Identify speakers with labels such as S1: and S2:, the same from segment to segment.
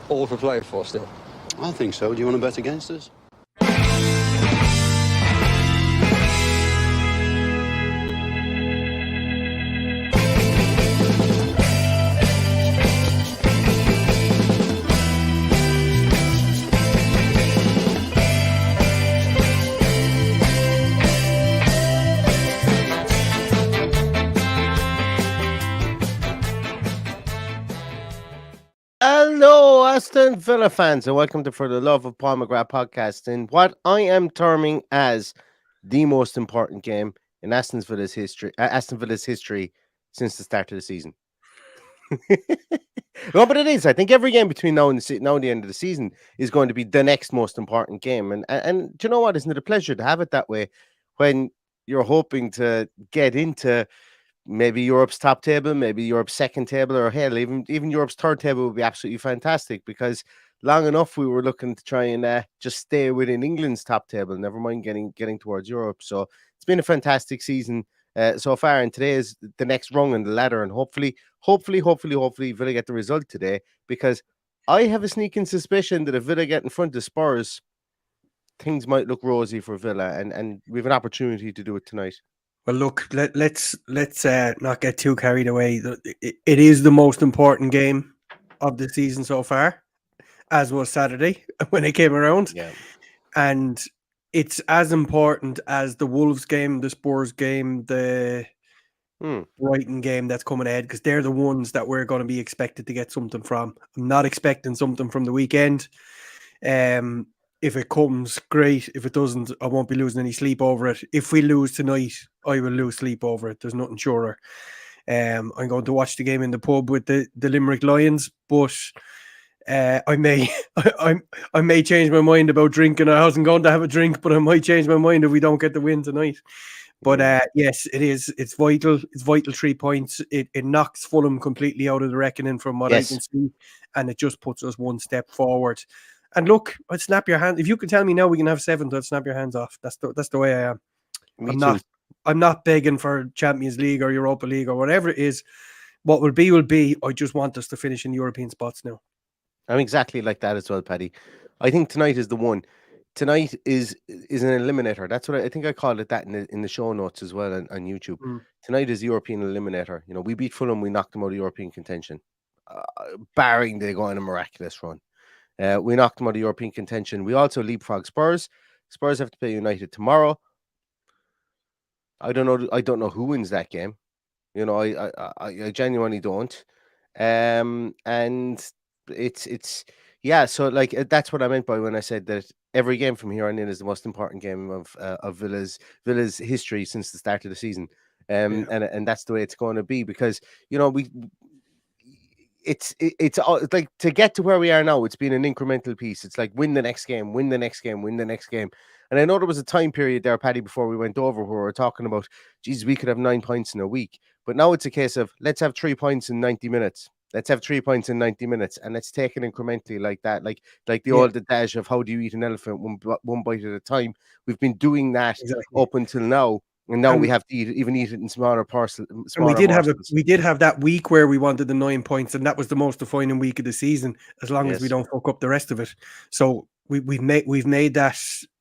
S1: all for play for still?
S2: I think so. Do you want to bet against us?
S3: Hello, Aston Villa fans, and welcome to For the Love of Paul McGrath podcast in what I am terming as the most important game in Aston Villa's history since the start of the season. No, but it is. I think every game between now and the end of the season is going to be the next most important game. And do you know what? Isn't it a pleasure to have it that way when you're hoping to get into maybe Europe's top table, maybe Europe's second table, or hell, even Europe's third table would be absolutely fantastic, because long enough we were looking to try and just stay within England's top table, never mind getting towards Europe. So it's been a fantastic season so far, and today is the next rung on the ladder, and hopefully Villa get the result today, because I have a sneaking suspicion that if Villa get in front of Spurs, things might look rosy for Villa, and we have an opportunity to do it tonight.
S4: Well, look, let's not get too carried away. It is the most important game of the season so far, as was Saturday when it came around.
S3: Yeah.
S4: And it's as important as the Wolves game, the Spurs game, the Brighton game that's coming ahead, because they're the ones that we're going to be expected to get something from. I'm not expecting something from the weekend. If it comes, great. If it doesn't, I won't be losing any sleep over it. If we lose tonight, I will lose sleep over it. There's nothing surer. I'm going to watch the game in the pub with the Limerick Lions, but I may change my mind about drinking. I wasn't going to have a drink, but I might change my mind if we don't get the win tonight. But yes, it is. It's vital. It's vital 3 points. It knocks Fulham completely out of the reckoning from what I can see, and it just puts us one step forward. And look, I'd snap your hand. If you can tell me now we can have 7th, I'd snap your hands off. That's the way I am. I'm not begging for Champions League or Europa League or whatever it is. What will be. I just want us to finish in European spots now.
S3: I'm exactly like that as well, Paddy. I think tonight is the one. Tonight is an eliminator. That's what I think I called it that in the show notes as well on YouTube. Tonight is the European eliminator. You know, we beat Fulham, we knocked them out of European contention, barring they go on a miraculous run. We knocked them out of European contention. We also leapfrog Spurs. Spurs have to play United tomorrow. I don't know who wins that game. You know, I genuinely don't. And it's yeah. So like that's what I meant by when I said that every game from here on in is the most important game of Villa's history since the start of the season. And that's the way it's going to be, because you know it's like to get to where we are now, it's been an incremental piece. It's like win the next game. And I know there was a time period there, Paddy, before we went over, where we were talking about, geez, we could have 9 points in a week. But now it's a case of let's have 3 points in 90 minutes. Let's have 3 points in 90 minutes, and let's take it incrementally like that, like the old adage of how do you eat an elephant one bite at a time. We've been doing that up until now. And now we have to eat it in smaller parcels.
S4: And we did have that week where we wanted the 9 points, and that was the most defining week of the season, as long as we don't fuck up the rest of it. So we've made that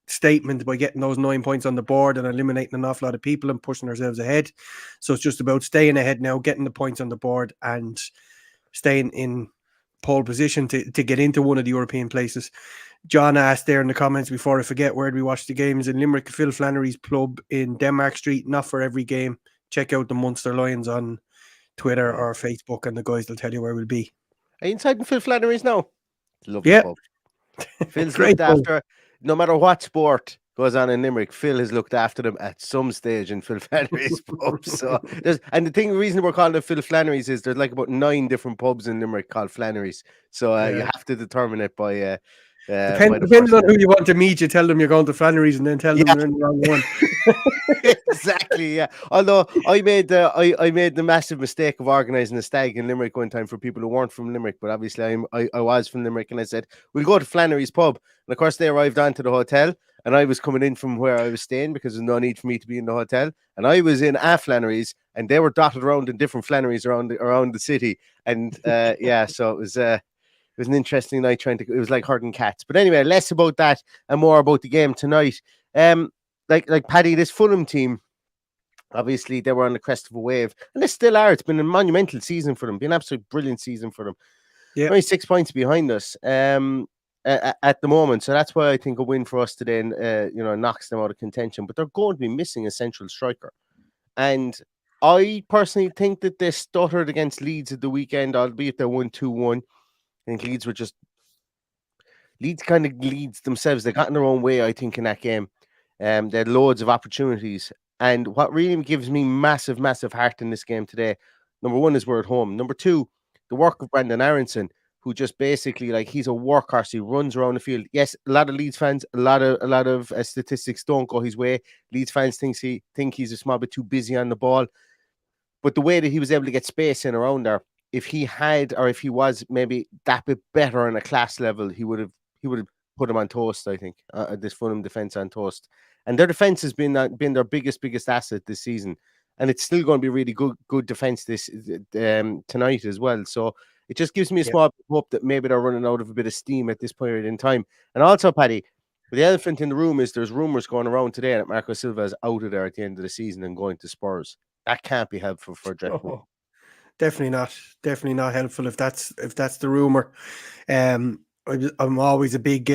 S4: statement by getting those 9 points on the board and eliminating an awful lot of people and pushing ourselves ahead. So it's just about staying ahead now, getting the points on the board, and staying in pole position to get into one of the European places. John asked there in the comments, before I forget, where do we watch the games? In Limerick, Phil Flannery's pub in Denmark Street. Not for every game. Check out the Munster Lions on Twitter or Facebook, and the guys will tell you where we'll be.
S3: Are you inside in Phil Flannery's now? Lovely pub. Phil's looked after, no matter what sport goes on in Limerick, Phil has looked after them at some stage in Phil Flannery's pub. So the reason we're calling it Phil Flannery's is there's like about 9 different pubs in Limerick called Flannery's. So you have to determine it by
S4: depending on who you want to meet, you tell them you're going to Flannery's and then tell them you're in the wrong one.
S3: Exactly, yeah. Although I made the massive mistake of organising a stag in Limerick one time for people who weren't from Limerick, but obviously I was from Limerick, and I said, we'll go to Flannery's pub. And of course they arrived onto the hotel, and I was coming in from where I was staying because there's no need for me to be in the hotel. And I was in a Flannery's, and they were dotted around in different Flannery's around the city. And so it was an interesting night it was like herding cats. But anyway, less about that and more about the game tonight. Like Paddy, this Fulham team, obviously they were on the crest of a wave, and they still are. It's been a monumental season for them, been an absolute brilliant season for them.
S4: Yeah.
S3: Only 6 points behind us at the moment, so that's why I think a win for us today, knocks them out of contention. But they're going to be missing a central striker, and I personally think that they stuttered against Leeds at the weekend, albeit they won 2-1. I think Leeds kind of leads themselves. They got in their own way, I think, in that game. They had loads of opportunities. And what really gives me massive, massive heart in this game today, number one, is we're at home. Number two, the work of Brandon Aronson, who just basically, like, he's a workhorse. He runs around the field. Yes, a lot of Leeds fans, a lot of statistics don't go his way. Leeds fans think he's a small bit too busy on the ball. But the way that he was able to get space in around there, if he was maybe that bit better on a class level, he would have put him on toast, I think. This Fulham defense on toast. And their defense has been their biggest asset this season. And it's still going to be really good defense this tonight as well. So it just gives me a small hope that maybe they're running out of a bit of steam at this point in time. And also, Paddy, the elephant in the room is there's rumours going around today that Marco Silva is out of there at the end of the season and going to Spurs. That can't be helpful for Dreadful.
S4: Definitely not helpful if that's the rumor. I'm always a big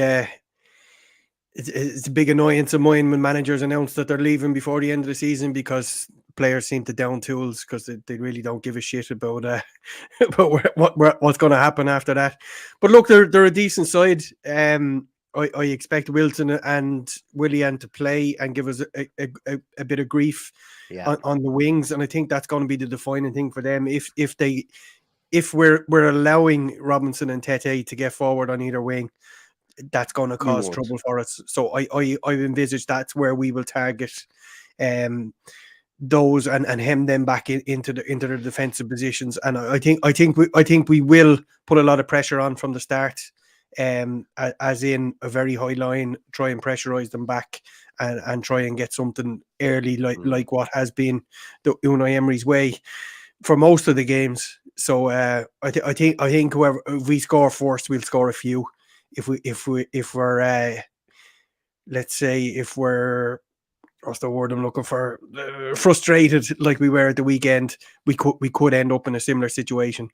S4: it's a big annoyance of mine when managers announce that they're leaving before the end of the season, because players seem to down tools because they really don't give a shit about what's going to happen after that. But look, they're a decent side. I expect Wilson and Willian to play and give us a bit of grief on the wings, and I think that's going to be the defining thing for them. If we're allowing Robinson and Tete to get forward on either wing, that's going to cause trouble for us. So I envisage that's where we will target those and hem them back into the defensive positions. And I think we will put a lot of pressure on from the start. As in a very high line, try and pressurize them back and try and get something early, like what has been the Unai Emery's way for most of the games. So I think whoever, if we score first, we'll score a few. If we're let's say if we're, what's the word I'm looking for, frustrated like we were at the weekend, we could end up in a similar situation.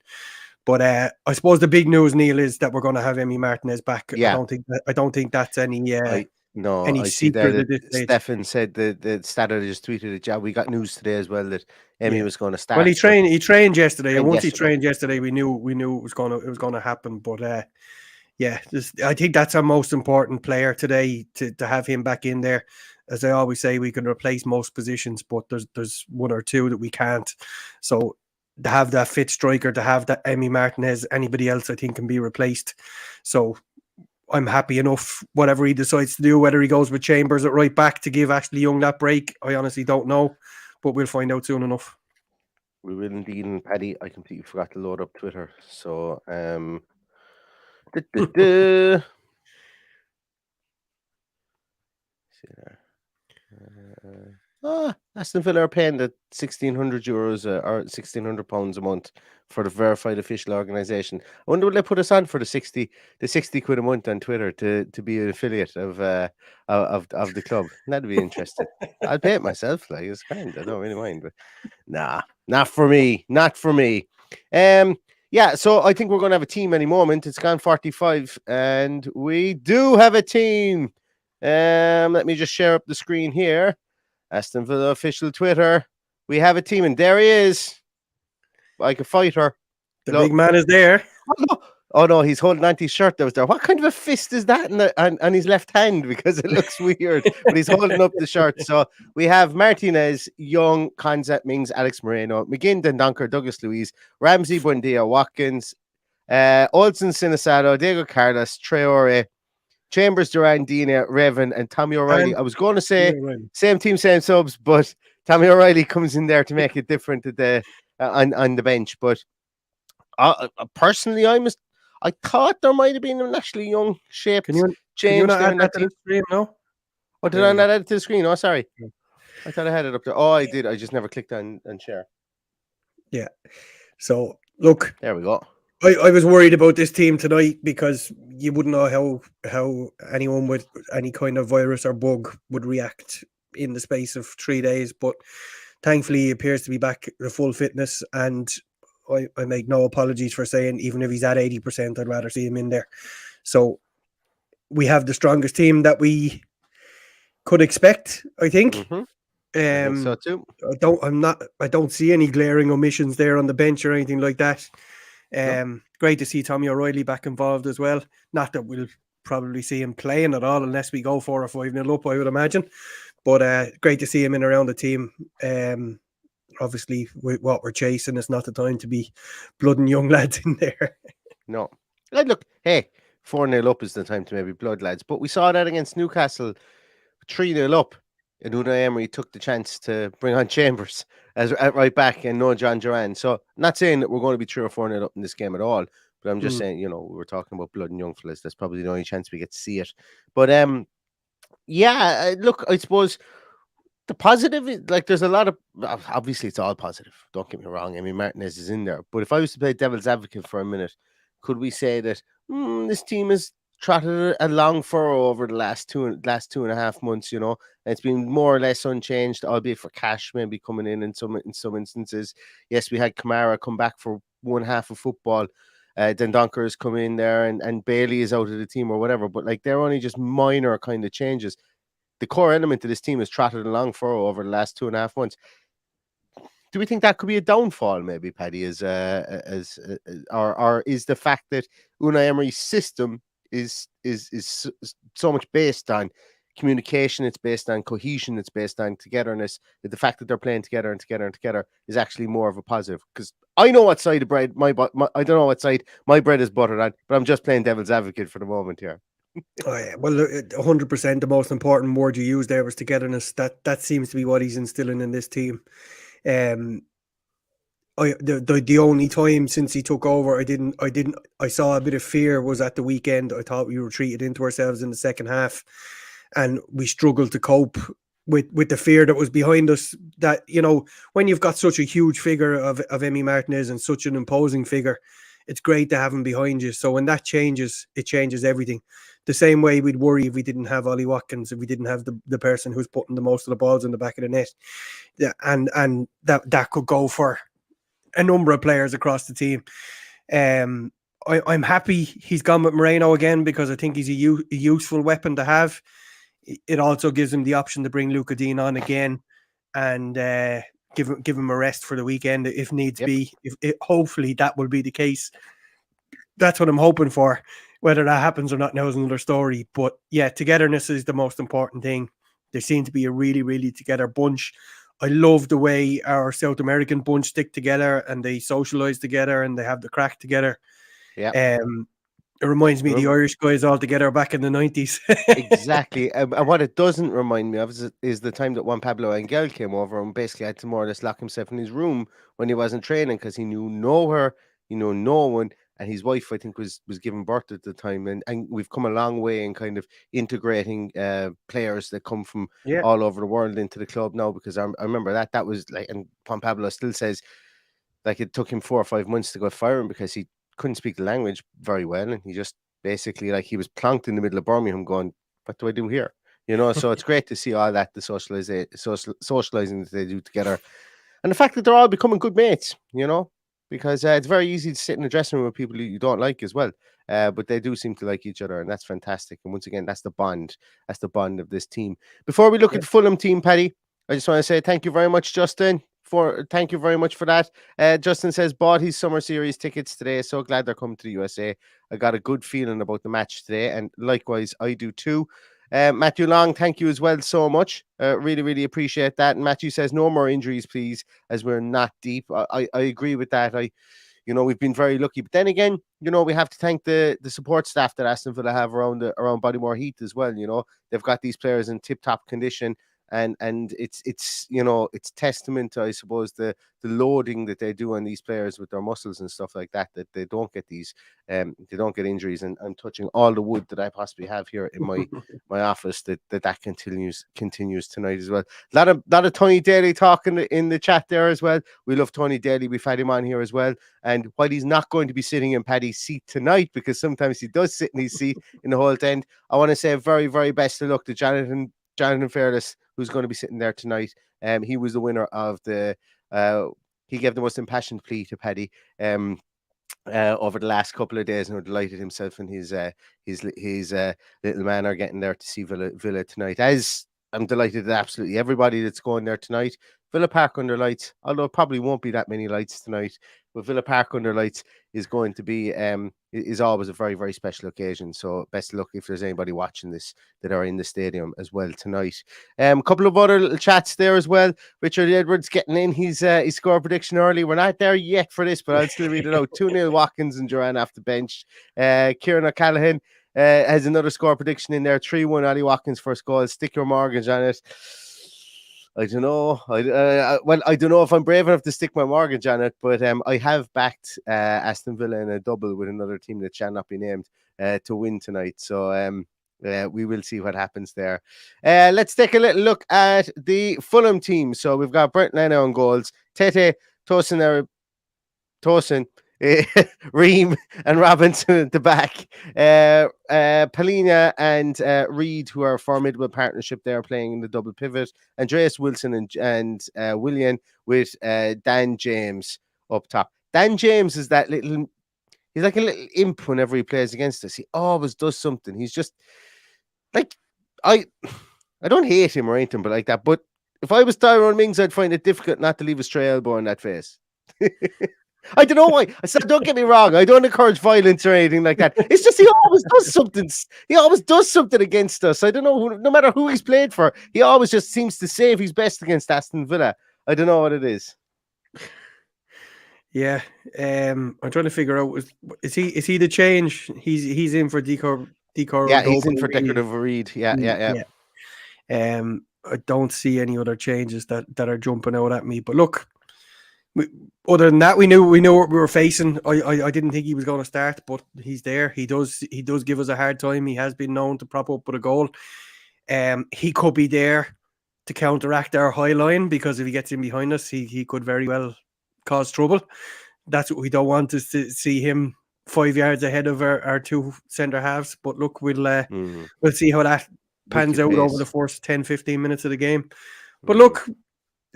S4: But I suppose the big news, Neil, is that we're going to have Emi Martinez back.
S3: Yeah.
S4: I don't think that's any
S3: I see that Stefan said the stat I just tweeted it. Yeah, we got news today as well that Emi was going to start.
S4: Well, he trained yesterday. And once he trained yesterday, we knew it was going to happen. But I think that's our most important player today, to have him back in there. As I always say, we can replace most positions, but there's one or two that we can't. So to have that fit striker, to have that Emi Martinez, anybody else I think can be replaced. So I'm happy enough, whatever he decides to do, whether he goes with Chambers at right back to give Ashley Young that break, I honestly don't know, but we'll find out soon enough.
S3: We will indeed. And Paddy, I completely forgot to load up Twitter. So see there. Aston Villa are paying the €1,600 or £1,600 a month for the verified official organisation. I wonder will they put us on for the 60 quid a month on Twitter to be an affiliate of the club. That'd be interesting. I'll pay it myself. Like, it's grand. I don't really mind, but nah, not for me. Yeah, so I think we're going to have a team any moment. It's gone 45, and we do have a team. Let me just share up the screen here. Aston Villa official Twitter. We have a team, and there he is, like a fighter.
S4: The big man is there.
S3: Oh no, he's holding on to his shirt that was there. What kind of a fist is that on his left hand? Because it looks weird, but he's holding up the shirt. So we have Martinez, Young, Konza, Mings, Alex Moreno, McGinn, Dendonker, Douglas Luiz, Ramsey, Buendia, Watkins, Olsen, Sinisato, Diego Carlos, Traore, Chambers, Duran, Dina, Revan, and Tommy O'Reilly. I was going to say same team, same subs, but Tommy O'Reilly comes in there to make it different at the on the bench. But personally, I thought there might have been a Ashley Young shape change.
S4: Can you not add that to the screen? No.
S3: Oh, did I not add it to the screen? Oh, sorry. I thought I had it up there. Oh, I did. I just never clicked on share.
S4: Yeah. So look,
S3: there we go.
S4: I was worried about this team tonight because you wouldn't know how anyone with any kind of virus or bug would react in the space of 3 days. But thankfully, he appears to be back to full fitness, and I make no apologies for saying even if he's at 80%, I'd rather see him in there. So we have the strongest team that we could expect, I think.
S3: Mm-hmm. I think so too.
S4: I don't see any glaring omissions there on the bench or anything like that. Great to see Tommy O'Reilly back involved as well. Not that we'll probably see him playing at all unless we go 4 or 5-0 up, I would imagine. But great to see him in around the team. Obviously, with what we're chasing, it's not the time to be blooding young lads in there.
S3: No. Look, hey, 4-0 up is the time to maybe blood lads. But we saw that against Newcastle, 3-0 up. And Unai Emery took the chance to bring on Chambers as at right back and no John Duran. So not saying that we're going to be 3 or 4-0 up in this game at all, but I'm just saying, we were talking about blood and young fellas. That's probably the only chance we get to see it. But look, I suppose the positive is, like, there's a lot of, obviously it's all positive. Don't get me wrong. I mean, Martinez is in there. But if I was to play devil's advocate for a minute, could we say that this team has trotted a long furrow over the last 2.5 months, It's been more or less unchanged, albeit for Cash maybe coming in some instances. Yes, we had Kamara come back for one half of football. Then Donker has come in there and Bailey is out of the team or whatever. But like, they're only just minor kind of changes. The core element of this team has trotted a long furrow over the last 2.5 months. Do we think that could be a downfall, maybe, Paddy, or is the fact that Unai Emery's system is so much based on communication, it's based on cohesion, it's based on togetherness, that the fact that they're playing together and together and together is actually more of a positive? Because I know what side of bread I don't know what side my bread is buttered on, but I'm just playing devil's advocate for the moment here.
S4: Oh yeah, well, 100%. The most important word you used there was togetherness. That seems to be what he's instilling in this team. The only time since he took over, I saw a bit of fear was at the weekend. I thought we retreated into ourselves in the second half, and we struggled to cope with the fear that was behind us. That, when you've got such a huge figure of Emi Martinez and such an imposing figure, it's great to have him behind you. So when that changes, it changes everything. The same way we'd worry if we didn't have Ollie Watkins, if we didn't have the person who's putting the most of the balls in the back of the net. Yeah, and that could go for a number of players across the team. I'm happy he's gone with Moreno again, because I think he's a useful weapon to have. It also gives him the option to bring Luca Dean on again and give him a rest for the weekend if needs be. Hopefully that will be the case. That's what I'm hoping for. Whether that happens or not now is another story. But yeah, togetherness is the most important thing. They seem to be a really, really together bunch. I love the way our South American bunch stick together and they socialize together and they have the crack together.
S3: Yeah.
S4: It reminds me of the Irish guys all together back in the 90s.
S3: Exactly. And what it doesn't remind me of is the time that Juan Pablo Angel came over and basically had to more or less lock himself in his room when he wasn't training, because he knew no one. And his wife, I think, was giving birth at the time. And we've come a long way in kind of integrating players that come from all over the world into the club now, because I remember that was like, and Juan Pablo still says, like, it took him 4 or 5 months to go fire him because he couldn't speak the language very well. And he just basically, like, he was plonked in the middle of Birmingham going, what do I do here? So it's great to see all that, the socializing that they do together. And the fact that they're all becoming good mates, because it's very easy to sit in a dressing room with people you don't like as well. But they do seem to like each other, and that's fantastic. And once again, that's the bond. That's the bond of this team. Before we look at the Fulham team, Paddy, I just want to say thank you very much, Justin. Thank you very much for that. Justin says, bought his summer series tickets today. So glad they're coming to the USA. I got a good feeling about the match today, and likewise, I do too. Matthew Long, thank you as well so much. Really, really appreciate that. And Matthew says, no more injuries, please, as we're not deep. I agree with that. We've been very lucky. But then again, we have to thank the support staff that Aston Villa have around Bodymore Heath as well. They've got these players in tip-top condition, and it's it's testament to, I suppose, the loading that they do on these players with their muscles and stuff like that, that they don't get these they don't get injuries. And I'm touching all the wood that I possibly have here in my office that continues tonight as well. Lot of Tony Daly talking in the chat there as well. We love Tony Daly. We've had him on here as well. And while he's not going to be sitting in Paddy's seat tonight, because sometimes he does sit in his seat in the Holt End, I want to say a very, very best of luck to Jonathan Fairless, who's going to be sitting there tonight. He was the winner of the he gave the most impassioned plea to Paddy over the last couple of days, and we're delighted himself and his little man are getting there to see Villa tonight. As I'm delighted that absolutely everybody that's going there tonight. Villa Park under lights, although it probably won't be that many lights tonight, but Villa Park under lights is going to be is always a very, very special occasion. So best of luck if there's anybody watching this that are in the stadium as well tonight. A couple of other little chats there as well. Richard Edwards getting in his score prediction early. We're not there yet for this, but I'll still read it out. 2-0 Watkins and Duran off the bench. Kieran O'Callaghan has another score prediction in there. 3-1 Ollie Watkins first goal. Stick your mortgage on it. I don't know. I don't know if I'm brave enough to stick my mortgage on it, but I have backed Aston Villa in a double with another team that shall not be named to win tonight. So we will see what happens there. Let's take a little look at the Fulham team. So we've got Brent Leno on goals, Tete, Tosin, Ream and Robinson at the back. Palina and Reed, who are a formidable partnership there, playing in the double pivot. Andreas Wilson and Willian with Dan James up top. Dan James is that little... He's like a little imp whenever he plays against us. He always does something. He's just... Like... I don't hate him or anything, but like that. But if I was Tyrone Mings, I'd find it difficult not to leave a stray elbow in that face. I don't know why. I said, don't get me wrong. I don't encourage violence or anything like that. It's just he always does something. He always does something against us. I don't know. No matter who he's played for, he always just seems to save his best against Aston Villa. I don't know what it is.
S4: Yeah, I'm trying to figure out. Is he the change? He's in for Decor.
S3: Yeah, he's in for decorative Reed. Yeah.
S4: I don't see any other changes that are jumping out at me. But look. Other than that, we knew what we were facing. I didn't think he was going to start, but he's there. He does give us a hard time. He has been known to prop up with a goal. He could be there to counteract our high line, because if he gets in behind us, he could very well cause trouble. That's what we don't want, is to see him 5 yards ahead of our two centre halves. But look, we'll see how that pans out over the first 10-15 minutes of the game. But look,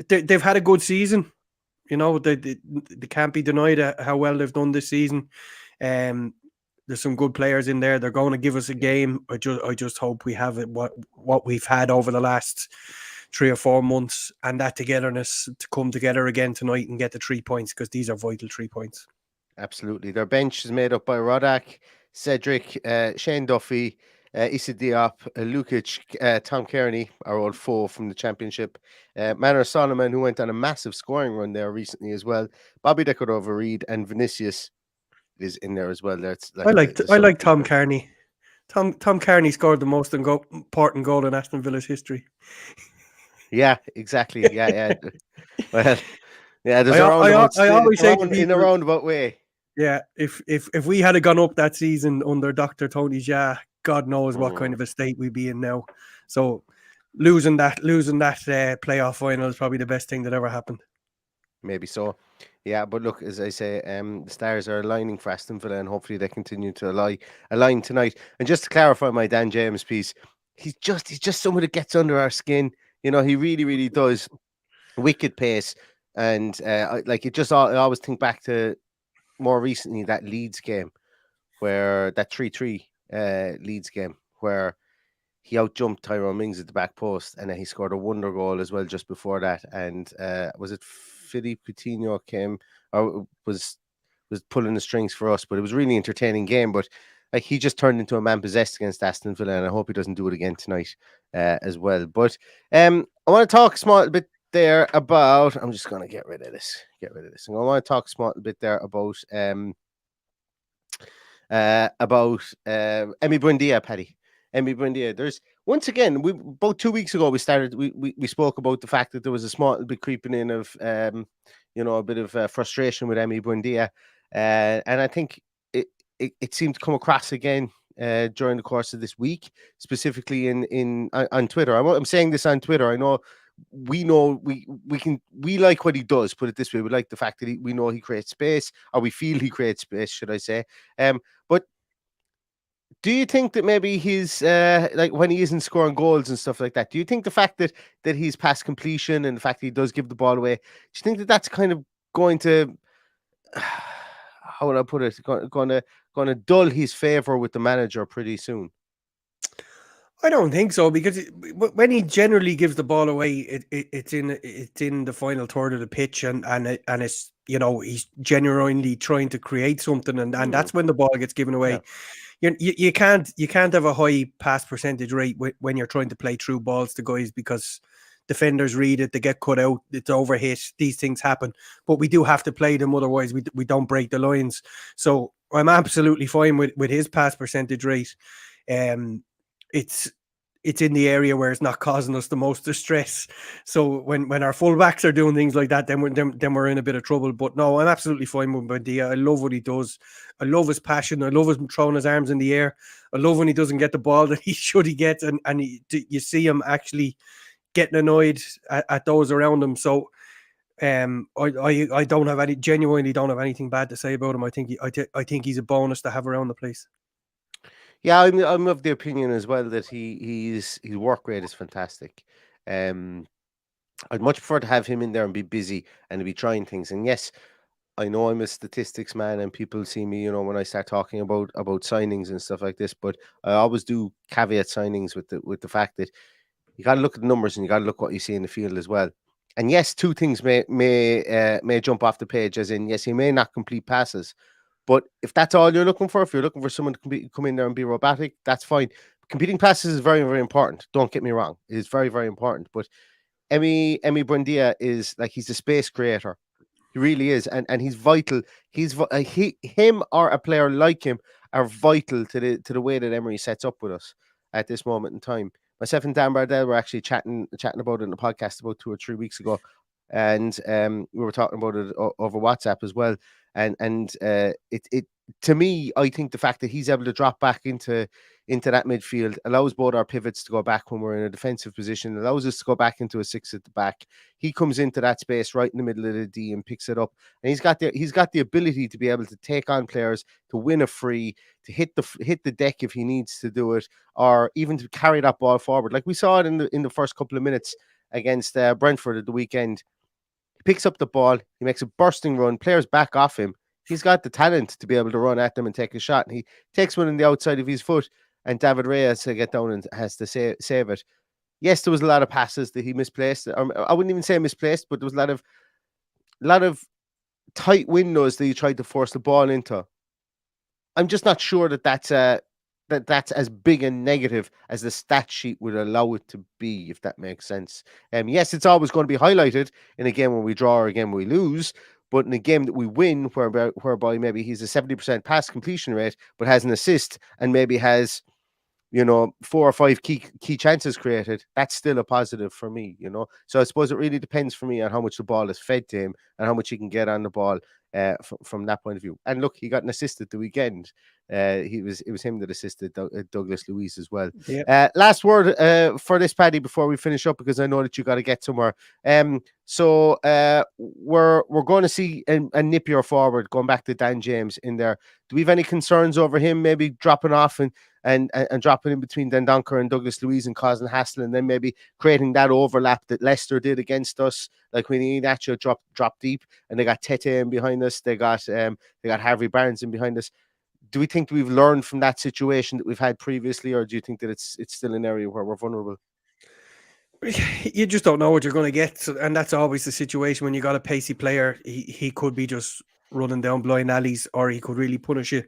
S4: they've had a good season. You know, they can't be denied how well they've done this season. There's some good players in there. They're going to give us a game. I just hope we have it, what we've had over the last 3 or 4 months, and that togetherness to come together again tonight and get the 3 points, because these are vital 3 points.
S3: Absolutely. Their bench is made up by Rodak, Cedric, Shane Duffy, Issa Diop, Lukic, Tom Kearney, our old foe from the Championship, Manor Solomon, who went on a massive scoring run there recently as well, Bobby Decorova Reed, and Vinicius is in there as well.
S4: I like Tom Kearney. Tom Kearney scored the most important goal in Aston Villa's history.
S3: Yeah, exactly. Yeah. Well, yeah, there's I always say in a roundabout way.
S4: Yeah, if we had gone up that season under Dr. Tony Jaa, God knows what kind of a state we'd be in now. So losing that playoff final is probably the best thing that ever happened.
S3: Maybe so. Yeah, but look, as I say, the stars are aligning for Aston Villa, and hopefully they continue to align tonight. And just to clarify my Dan James piece, he's just someone that gets under our skin. You know, he really, really does. Wicked pace, and I always think back to more recently that Leeds game, where that 3-3 Leeds game, where he outjumped Tyrone Mings at the back post, and then he scored a wonder goal as well just before that. And was it Philippe Coutinho came or was pulling the strings for us? But it was a really entertaining game. But like, he just turned into a man possessed against Aston Villa, and I hope he doesn't do it again tonight as well. But I want to talk a small bit there about. I'm just going to get rid of this. I want to talk a small bit there about Emi Buendia, Paddy. Emi Buendia. There's once again, about 2 weeks ago we spoke about the fact that there was a small bit creeping in of a bit of frustration with Emi Buendia, and I think it seemed to come across again during the course of this week, specifically on Twitter. I'm saying this on Twitter. I know we like what he does. Put it this way, we like the fact that we know he creates space, or we feel he creates space, should I say? But do you think that maybe he's like when he isn't scoring goals and stuff like that? Do you think the fact that he's past completion and the fact that he does give the ball away, do you think that that's kind of going to how would I put it? Going to dull his favor with the manager pretty soon?
S4: I don't think so, because when he generally gives the ball away, it's in the final third of the pitch, and it's he's genuinely trying to create something, and that's when the ball gets given away. Yeah. You can't have a high pass percentage rate when you're trying to play through balls to guys, because defenders read it, they get cut out, it's overhit, these things happen. But we do have to play them, otherwise we don't break the lines. So I'm absolutely fine with his pass percentage rate. It's in the area where it's not causing us the most distress. So when our fullbacks are doing things like that, then we're in a bit of trouble. But no, I'm absolutely fine with Buendia. I love what he does. I love his passion. I love him throwing his arms in the air. I love when he doesn't get the ball that he gets, and you see him actually getting annoyed at those around him. So I genuinely don't have anything bad to say about him. I think he's a bonus to have around the place.
S3: Yeah, I'm of the opinion as well that his work rate is fantastic. I'd much prefer to have him in there and be busy and to be trying things. And yes, I know I'm a statistics man, and people see me, when I start talking about signings and stuff like this. But I always do caveat signings with the fact that you got to look at the numbers and you got to look what you see in the field as well. And yes, two things may jump off the page, as in, yes, he may not complete passes. But if that's all you're looking for, if you're looking for someone to come in there and be robotic, that's fine. Competing passes is very, very important. Don't get me wrong. It is very, very important. But Emi Buendia is like, he's a space creator. He really is. And he's vital. Him or a player like him are vital to the way that Emery sets up with us at this moment in time. Myself and Dan Bardell were actually chatting about it in the podcast about 2 or 3 weeks ago. And we were talking about it over WhatsApp as well. And it to me, I think the fact that he's able to drop back into that midfield allows both our pivots to go back when we're in a defensive position, allows us to go back into a 6 at the back. He comes into that space right in the middle of the D and picks it up. And he's got the ability to be able to take on players, to win a free, to hit the deck if he needs to do it, or even to carry that ball forward. Like we saw it in the first couple of minutes against Brentford at the weekend. Picks up the ball, he makes a bursting run, players back off him. He's got the talent to be able to run at them and take a shot. And he takes one on the outside of his foot, and David Rea has to get down and has to save it. Yes, there was a lot of passes that he misplaced. I wouldn't even say misplaced, but there was a lot of tight windows that he tried to force the ball into. I'm just not sure that that's as big a negative as the stat sheet would allow it to be, if that makes sense. Yes, it's always going to be highlighted in a game when we draw or a game when we lose, but in a game that we win, whereby maybe he's a 70% pass completion rate, but has an assist and maybe has 4 or 5 key chances created, that's still a positive for me. So I suppose it really depends for me on how much the ball is fed to him and how much he can get on the ball from that point of view. And look, he got an assist at the weekend. It was him that assisted Douglas Luiz as well. Yep. Last word for this, Paddy, before we finish up, because I know that you got to get somewhere. So we're going to see a nippier forward, going back to Dan James in there. Do we have any concerns over him maybe dropping off and dropping in between Dendoncker and Douglas Luiz and causing hassle, and then maybe creating that overlap that Leicester did against us, like when Iheanacho dropped deep and they got Tete in behind us, they got Harvey Barnes in behind us? Do we think we've learned from that situation that we've had previously, or do you think that it's still an area where we're vulnerable?
S4: You just don't know what you're going to get, and that's always the situation when you got a pacey player. He could be just running down blind alleys, or he could really punish you,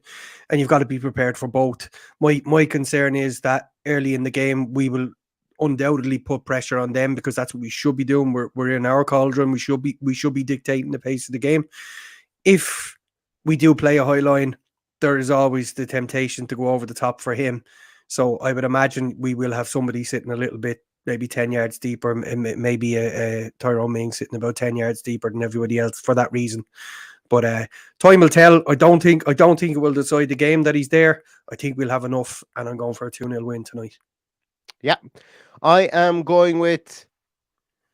S4: and you've got to be prepared for both. My concern is that early in the game we will undoubtedly put pressure on them, because that's what we should be doing. We're in our cauldron. We should be dictating the pace of the game. If we do play a high line, there is always the temptation to go over the top for him, So I would imagine we will have somebody sitting a little bit, maybe 10 yards deeper, and maybe a Tyrone Mings sitting about 10 yards deeper than everybody else for that reason. But time will tell. I don't think it will decide the game that he's there. I think we'll have enough, and I'm going for a 2-0 win tonight.
S3: Yeah, I am going with,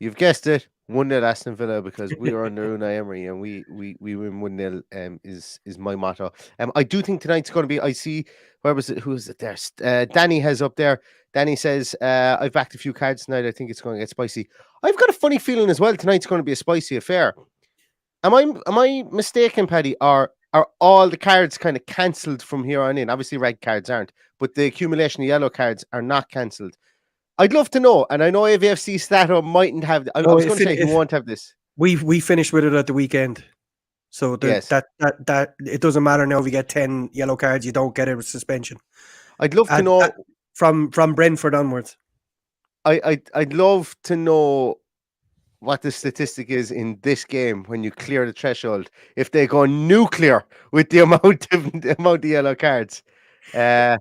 S3: you've guessed it, 1-0 Aston Villa, because we are under Unai Emery and we win 1-0 is my motto. I do think tonight's going to be, I see, where was it, who is it there? Danny has up there. Danny says, I've backed a few cards tonight. I think it's going to get spicy. I've got a funny feeling as well tonight's going to be a spicy affair. Am I mistaken, Paddy? Are all the cards kind of cancelled from here on in? Obviously, red cards aren't, but the accumulation of yellow cards are not cancelled. I'd love to know, and I know AVFC Stato mightn't have. I was going to say he won't have this.
S4: We finished with it at the weekend, so
S3: Yes.
S4: that it doesn't matter now if you get 10 yellow cards, you don't get a suspension.
S3: I'd love to know
S4: from Brentford onwards.
S3: I'd love to know what the statistic is in this game when you clear the threshold. If they go nuclear with the amount of yellow cards, yeah.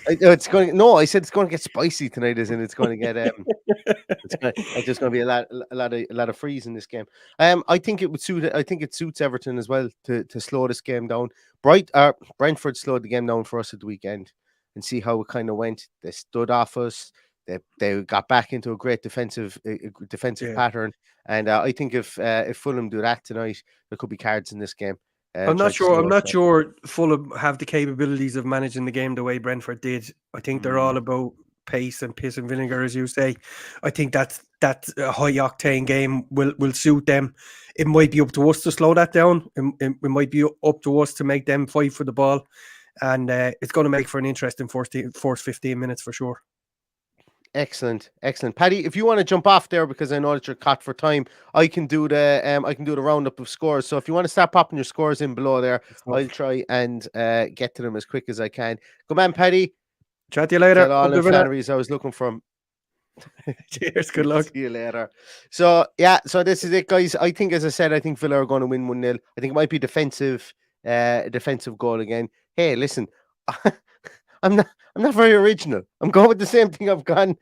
S3: It's going. No, I said it's going to get spicy tonight. As in, it's going to get. It's just going to be a lot of freeze in this game. I think it would suit. I think it suits Everton as well to slow this game down. Brentford slowed the game down for us at the weekend, and see how it kind of went. They stood off us. They got back into a great defensive pattern, and I think if Fulham do that tonight, there could be cards in this game.
S4: I'm not sure Fulham have the capabilities of managing the game the way Brentford did. I think they're all about pace and piss and vinegar, as you say. I think that a high octane game will suit them. It might be up to us to slow that down. It might be up to us to make them fight for the ball, and it's going to make for an interesting first 15 minutes for sure.
S3: Excellent. Paddy, if you want to jump off there, because I know that you're caught for time, I can do the roundup of scores. So if you want to start popping your scores in below there, I'll try and get to them as quick as I can. Come on, Paddy.
S4: Chat to you later.
S3: Tell all the Flannerys I was looking for.
S4: Cheers. Good luck.
S3: See you later. So yeah, so this is it, guys. I think, as I said, I think Villa are going to win 1-0. I think it might be defensive goal again. Hey, listen. I'm not very original. I'm going with the same thing I've gone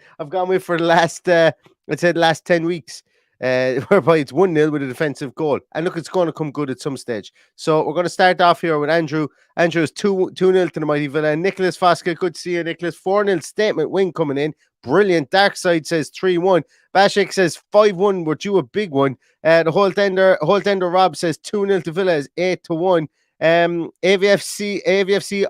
S3: with for the last last 10 weeks, whereby it's 1-0 with a defensive goal. And look, it's going to come good at some stage. So we're going to start off here with Andrew. Andrew is 2-0 to the mighty Villa. Nicholas Foskett, good to see you, Nicholas. 4-0 statement win coming in. Brilliant. Darkside says 3-1. Bashik says 5-1. We're due a big one. The Holtender Rob says 2-0 to Villa is 8-1. AVFC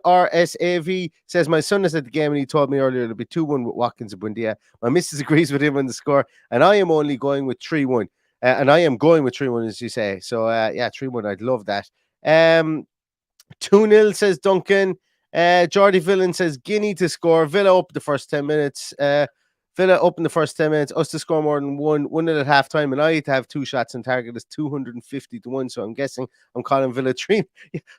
S3: RSAV says my son is at the game and he told me earlier it'll be 2-1 with Watkins and Buendia. My missus agrees with him on the score, and I am only going with 3-1. And I am going with 3-1, as you say. So 3-1. I'd love that. 2-0 says Duncan. Jordy Villain says Guinea to score. Villa up the first 10 minutes. Us to score more than 1-0 at halftime, and I to have 2 shots on target is 250 to 1. So I'm guessing I'm calling Villa 3.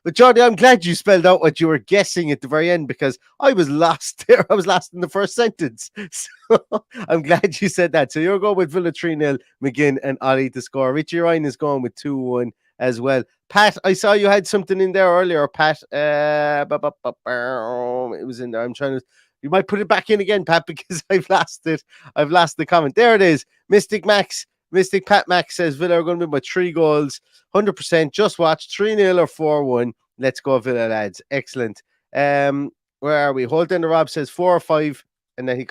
S3: But Jordy, I'm glad you spelled out what you were guessing at the very end, because I was lost there. I was lost in the first sentence. So I'm glad you said that. So you're going with Villa 3-0, McGinn and Ollie to score. Richie Ryan is going with 2-1 as well. Pat, I saw you had something in there earlier, Pat. It was in there. I'm trying to. You might put it back in again, Pat, because I've lost it. I've lost the comment. There it is. Mystic Pat Max says Villa are going to win by 3 goals. 100%. Just watch 3-0 or 4-1. Let's go, Villa, lads. Excellent. Where are we? Holden Rob says 4 or 5. And then he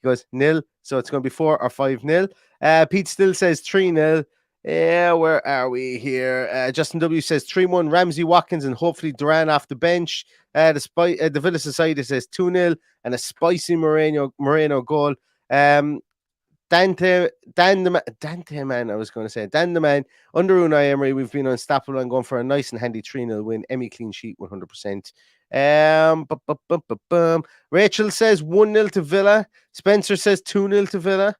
S3: goes 0. So it's going to be 4 or 5-0. Pete still says 3-0. Yeah, where are we here? Justin W says 3-1. Ramsey, Watkins, and hopefully Duran off the bench. The Villa Society says 2-0 and a spicy Moreno goal. Dan the man, I was going to say. Dan the man. Under Unai Emery, we've been unstoppable and going for a nice and handy 3-0 win. Emmy clean sheet, 100%. Rachel says 1-0 to Villa. Spencer says 2-0 to Villa.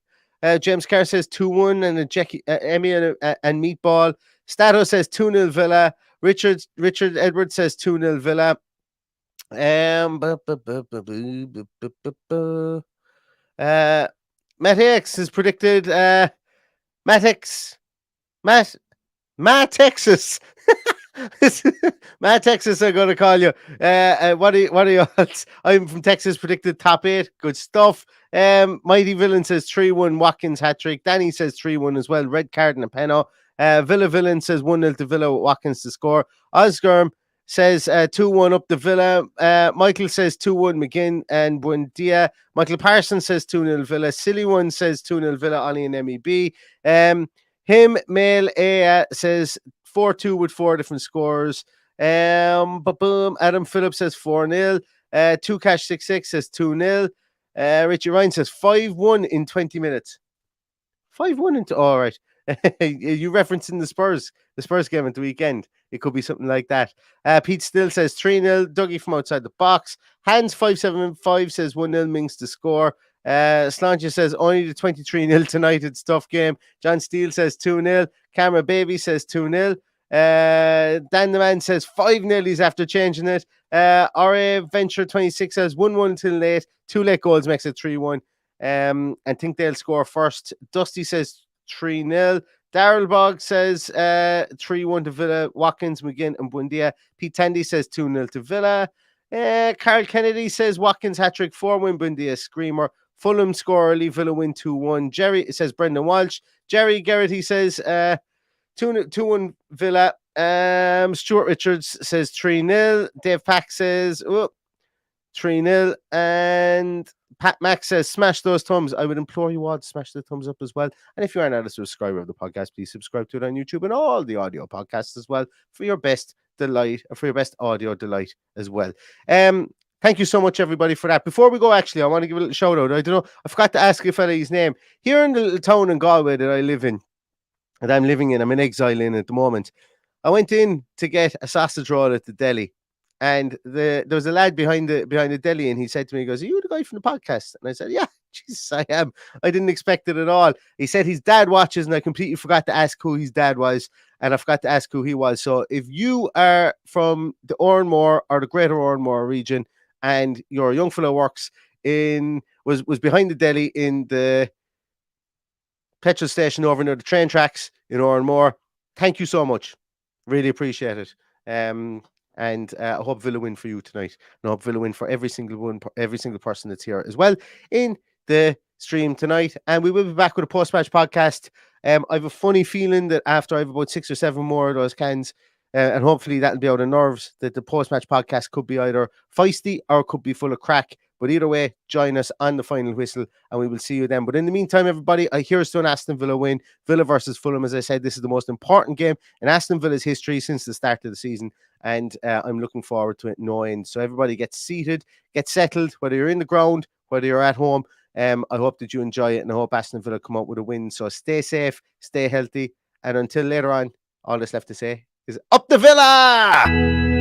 S3: James Carr says 2-1 and Emmy and Meatball. Stato says 2-0 Villa. Richard Edwards says 2-0 Villa. Matt X has predicted Matt Texas Matt, Texas, I'm going to call you. What are you? I'm from Texas. Predicted top 8. Good stuff. Mighty Villain says 3-1. Watkins hat trick. Danny says 3-1 as well. Red card and a penno. Villa Villain says 1-0 to Villa with Watkins to score. Osgerm says 2-1 up the Villa. Michael says 2-1 McGinn and Buendia. Michael Parsons says 2-0 Villa. Silly One says 2-0 Villa. Ollie and MEB. Him Mail A says 4-2 with 4 different scores. Boom. Adam Phillips says 4-0. 2Cash66 says 2-0. Richie Ryan says 5-1 in 20 minutes. 5-1 into all right. You referencing the Spurs game at the weekend. It could be something like that. Pete Still says 3-0. Dougie from outside the box. Hans 575 says 1-0 Minks to score. Slancha says only the 23-0 tonight. It's tough game. John Steele says 2-0. Camera Baby says 2-0. Dan the Man says 5-0. He's after changing it. RA Venture 26 says 1-1 till late. 2 late goals makes it 3-1. And think they'll score first. Dusty says 3-0. Daryl Bogg says 3-1 to Villa. Watkins, McGinn, and Buendia. Pete Tandy says 2-0 to Villa. Carl Kennedy says Watkins hat-trick, 4-1 Buendia screamer. Fulham score early, Villa win 2-1. Jerry says Brendan Walsh. Jerry Garrity says 2-1 Villa. Stuart Richards says 3-0. Dave Pack says 3-0. And Pat Max says, smash those thumbs. I would implore you all to smash the thumbs up as well. And if you are not a subscriber of the podcast, please subscribe to it on YouTube and all the audio podcasts as well for your best delight, or for your best audio delight as well. Thank you so much, everybody, for that. Before we go, actually, I want to give a little shout out. I don't know, I forgot to ask a fella his name. Here in the little town in Galway that I live in, and I'm in exile in at the moment, I went in to get a sausage roll at the deli. And there was a lad behind the deli, and he said to me, he goes, are you the guy from the podcast? And I said, yeah, Jesus, I am. I didn't expect it at all. He said his dad watches, and I completely forgot to ask who his dad was, and I forgot to ask who he was. So if you are from the Oranmore or the greater Oranmore region, and your young fellow was behind the deli in the petrol station over near the train tracks in Oranmore, thank you so much. Really appreciate it. And I hope Villa win for you tonight. And I hope Villa win for every single person that's here as well in the stream tonight. And we will be back with a post-match podcast. I have a funny feeling that after I have about 6 or 7 more of those cans, and hopefully that'll be out of nerves, that the post-match podcast could be either feisty or it could be full of crack. But either way, join us on the final whistle, and we will see you then. But in the meantime, everybody, here's to an Aston Villa win. Villa versus Fulham, as I said, this is the most important game in Aston Villa's history since the start of the season, and I'm looking forward to it no end. So everybody get seated, get settled, whether you're in the ground, whether you're at home. I hope that you enjoy it, and I hope Aston Villa come out with a win. So stay safe, stay healthy, and until later on, all that's left to say is up the Villa!